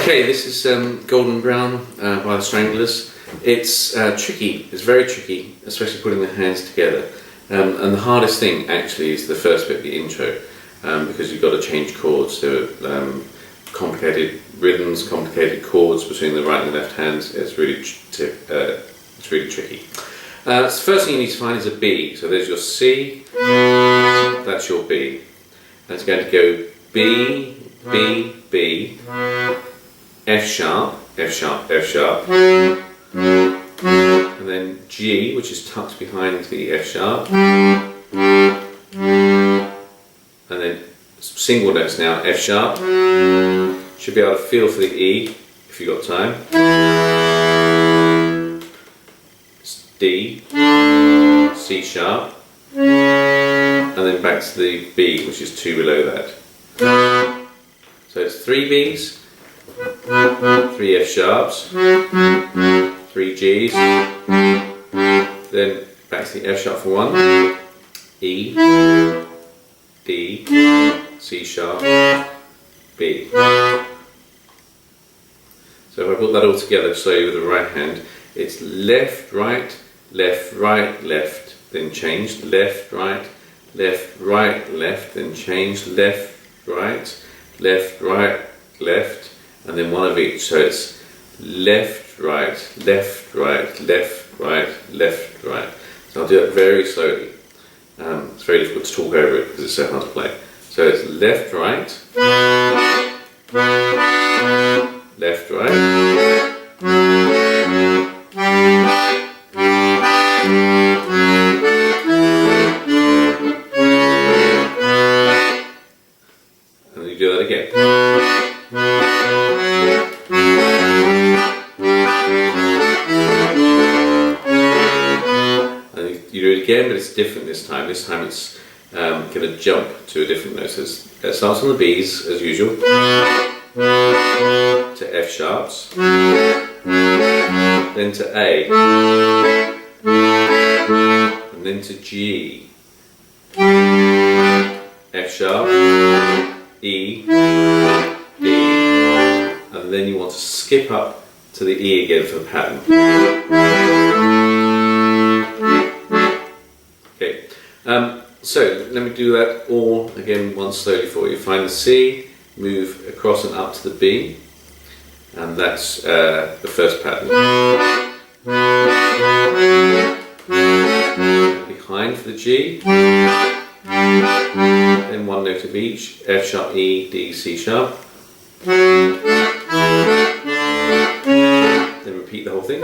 Okay, this is Golden Brown by the Stranglers. It's tricky, it's very tricky, especially putting the hands together. And the hardest thing actually is the first bit, the intro, because you've got to change chords. There are complicated rhythms, complicated chords between the right and the left hands. It's really tricky. So the first thing you need to find is a B. So there's your C, that's your B. And it's going to go B, B, B, F sharp, F sharp, F sharp, and then G, which is tucked behind the F sharp, and then single notes now, F sharp. Should be able to feel for the E if you've got time. It's D, C sharp, and then back to the B, which is 2 below that. So it's 3 Bs, 3 F sharps, 3 Gs, then back to the F sharp for 1, E, D, C sharp, B. So if I put that all together slowly with the right hand, it's left, right, left, right, left, then change, left, right, left, right, left, then change, left, right, left, right, left, and then one of each. So it's left, right, left, right, left, right, left, right. So I'll do it very slowly. It's very difficult to talk over it because it's so hard to play. So it's left, right, left, right, and then you do that again. And you do it again, but it's different this time. This time it's going to jump to a different note. So it starts on the Bs as usual, to F sharps, then to A, and then to G, F sharp, E, D, and then you want to skip up to the E again for the pattern. Okay, so let me do that all again once slowly for you. Find the C, move across and up to the B, and that's the first pattern. Behind for the G, then one note of each, F sharp, E, D, C sharp, then repeat the whole thing.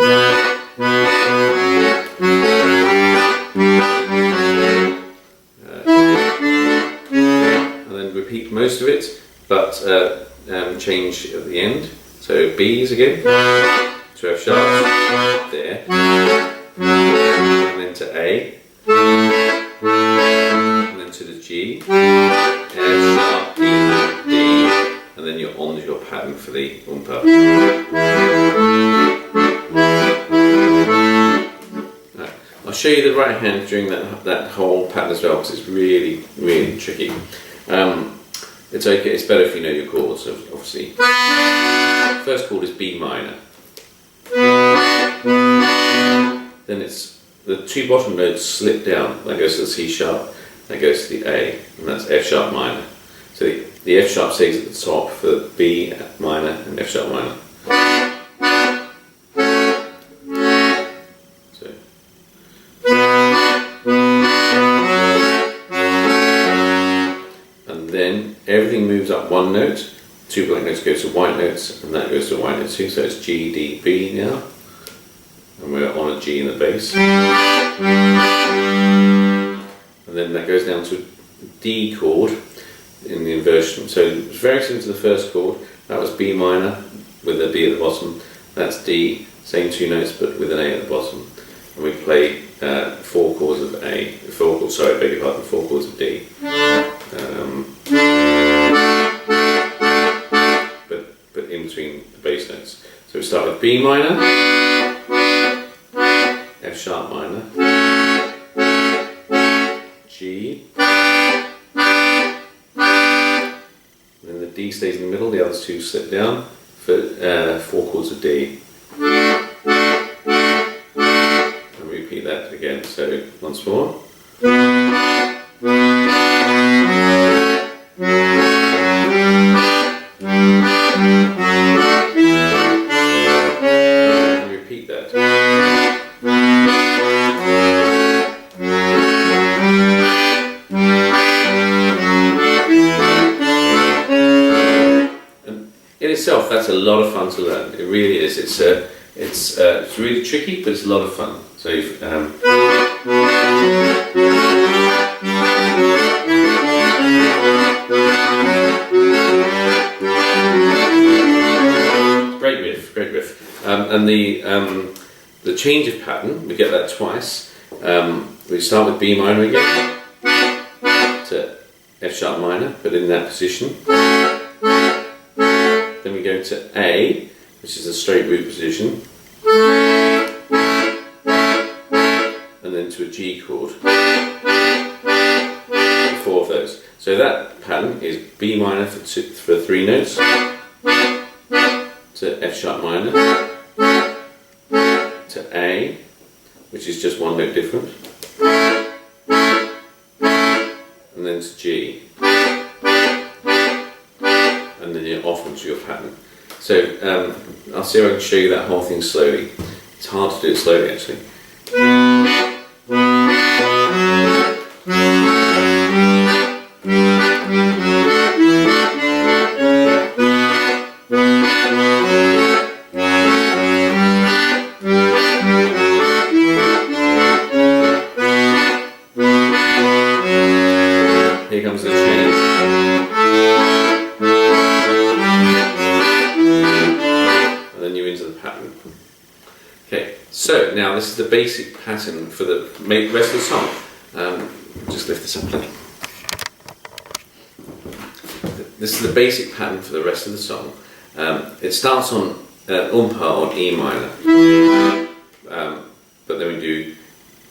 And then repeat most of it, but change at the end. So B's again, to F sharp, there, and then to A, and then to the G, F sharp, E, D, and then you're on to your pattern for the umpa. Right. I'll show you the right hand during that whole pattern as well, because it's really, really tricky. It's okay, it's better if you know your chords, obviously. First chord is B minor. Then it's the 2 bottom notes slip down. That goes to the C sharp, that goes to the A, and that's F sharp minor. So the F sharp stays at the top for B minor and F sharp minor. Then everything moves up one note, 2 black notes go to white notes, and that goes to white notes too, so it's G, D, B now, and we're on a G in the bass, and then that goes down to a D chord in the inversion. So it's very similar to the first chord. That was B minor with a B at the bottom, that's D, same 2 notes but with an A at the bottom, and we play 4 chords of A, 4 chords of D. But in between the bass notes. So we start with B minor, F sharp minor, G, and then the D stays in the middle, the other 2 slip down. For 4 chords of D. And repeat that again, so once more. And repeat that. In itself, that's a lot of fun to learn. It really is. It's really tricky, but it's a lot of fun. So great riff, great riff. And the change of pattern, we get that twice. We start with B minor again to F sharp minor, but in that position. Then we go to A, which is a straight root position, and then to a G chord. 4 of those. So that pattern is B minor for 3 notes, to F sharp minor, to A, which is just 1 note different, and then to G. And then you're off onto your pattern. So I'll see if I can show you that whole thing slowly. It's hard to do it slowly actually. Here comes the change. Okay, so now this is the basic pattern for the rest of the song. Just lift this up a little. This is the basic pattern for the rest of the song. It starts on par on E minor, but then we do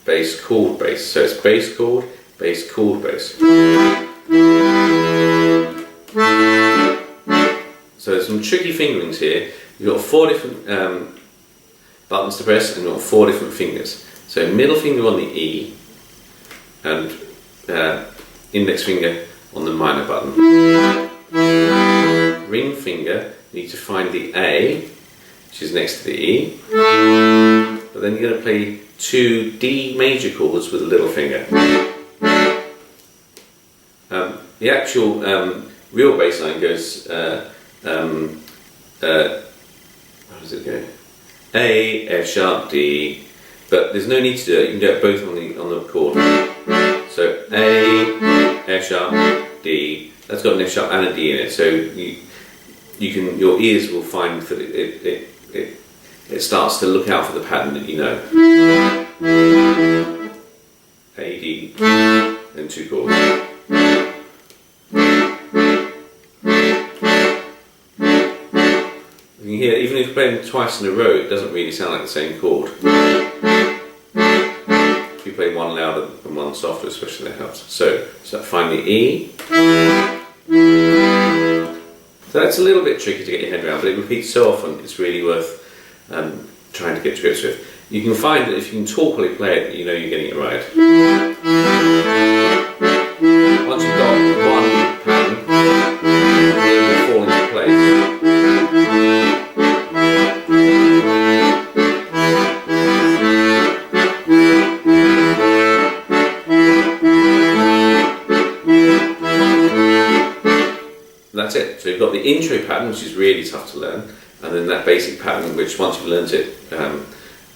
bass, chord, bass. So it's bass, chord, bass, chord, bass. So there's some tricky fingerings here. You've got 4 different buttons to press, and you've got 4 different fingers. So middle finger on the E, and index finger on the minor button. Ring finger, you need to find the A, which is next to the E, but then you're going to play 2 D major chords with a little finger. The actual real bass line goes, how does it go? A, F sharp, D, but there's no need to do it. You can do it both on the chord. So A, F sharp, D. That's got an F sharp and a D in it. So your ears will find that it starts to look out for the pattern that you know. A, D, and 2 chords. You can hear, even if you play them twice in a row, it doesn't really sound like the same chord. If you play one louder and one softer, especially, that helps. So find the E. So that's a little bit tricky to get your head around, but it repeats so often, it's really worth trying to get to grips with. You can find that if you can talk while you play it, you know you're getting it right. Once you've got one pattern, it will fall into place. That's it. So you've got the intro pattern, which is really tough to learn, and then that basic pattern, which once you've learned it,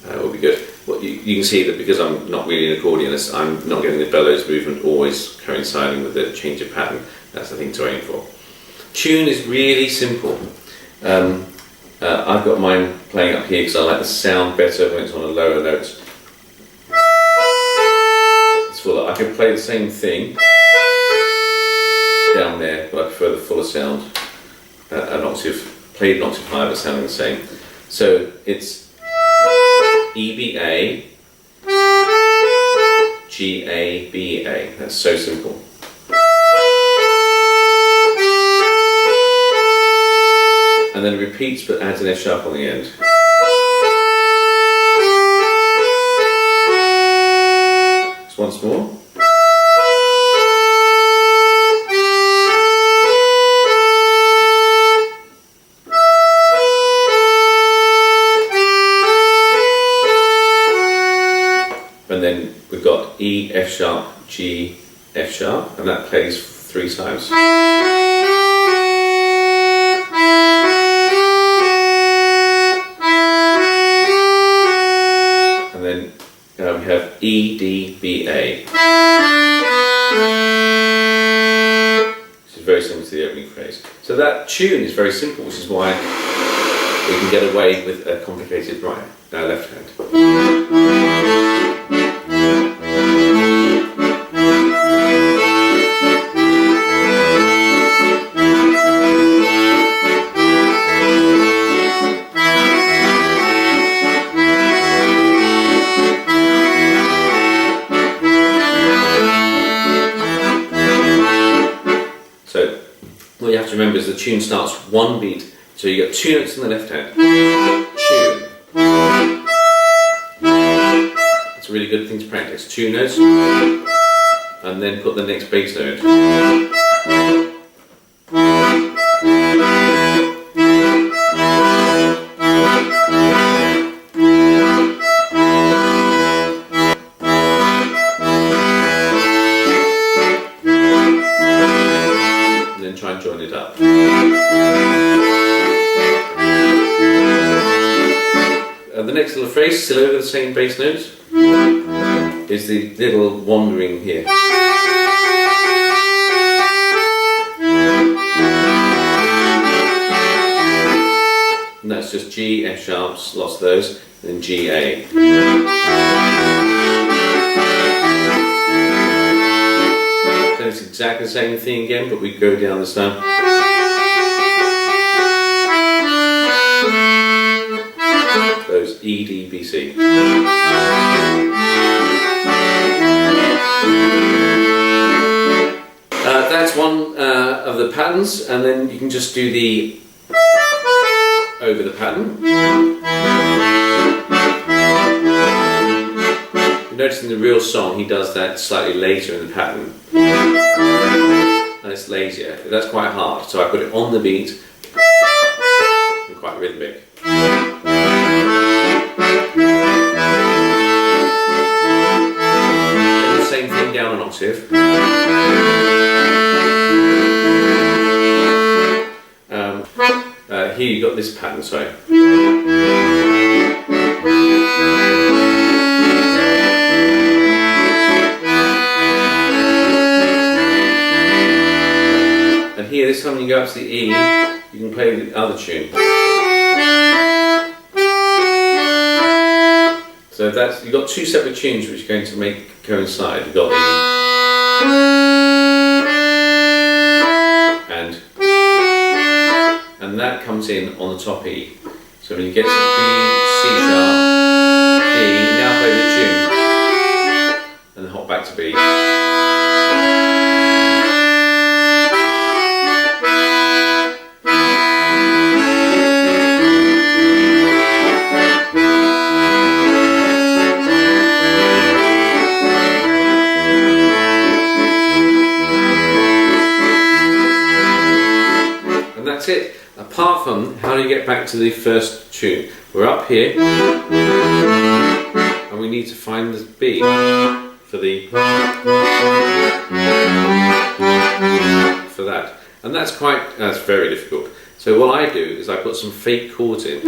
will be good. Well, you can see that because I'm not really an accordionist, I'm not getting the bellows movement always coinciding with the change of pattern. That's the thing to aim for. Tune is really simple. I've got mine playing up here because I like the sound better when it's on a lower note. It's fuller. I can play the same thing down there, but I prefer the fuller sound, played an octave higher but sounding the same. So it's EBA, GABA. That's so simple. and then it repeats but adds an F sharp on the end. Just once more. And then we've got E, F sharp, G, F sharp, and that plays 3 times. And then we have E, D, B, A. Which is very similar to the opening phrase. So that tune is very simple, which is why we can get away with a complicated left hand. What you have to remember is the tune starts 1 beat, so you got 2 notes in the left hand. Tune. It's a really good thing to practice. 2 notes, and then put the next bass note. Try and join it up. The next little phrase, still over the same bass note, is the little wandering here. And that's just G, F sharps, lots of those, and then G, A. It's exactly the same thing again, but we go down this time. Those E, D, B, C. That's one of the patterns, and then you can just do the over the pattern. You notice in the real song he does that slightly later in the pattern. And it's lazier. That's quite hard, so I put it on the beat and quite rhythmic. And the same thing down an octave. Here you've got this pattern, sorry. Here, this time when you go up to the E, you can play the other tune. So that's, you've got 2 separate tunes which are going to make coincide. You've got the and that comes in on the top E. So when you get to B, C sharp, D, now play the tune, and then hop back to B. That's it. Apart from, how do you get back to the first tune? We're up here, and we need to find the B for that. And that's very difficult. So what I do is I put some fake chords in.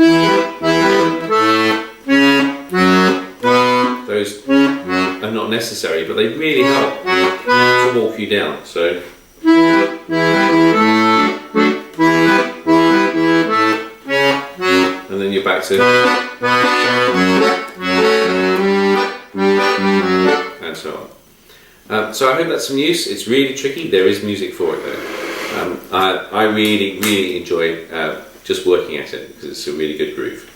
Those are not necessary, but they really help to walk you down. So. And then you're back to, and so on. So I hope that's some use. It's really tricky. There is music for it though. I really enjoy just working at it because it's a really good groove.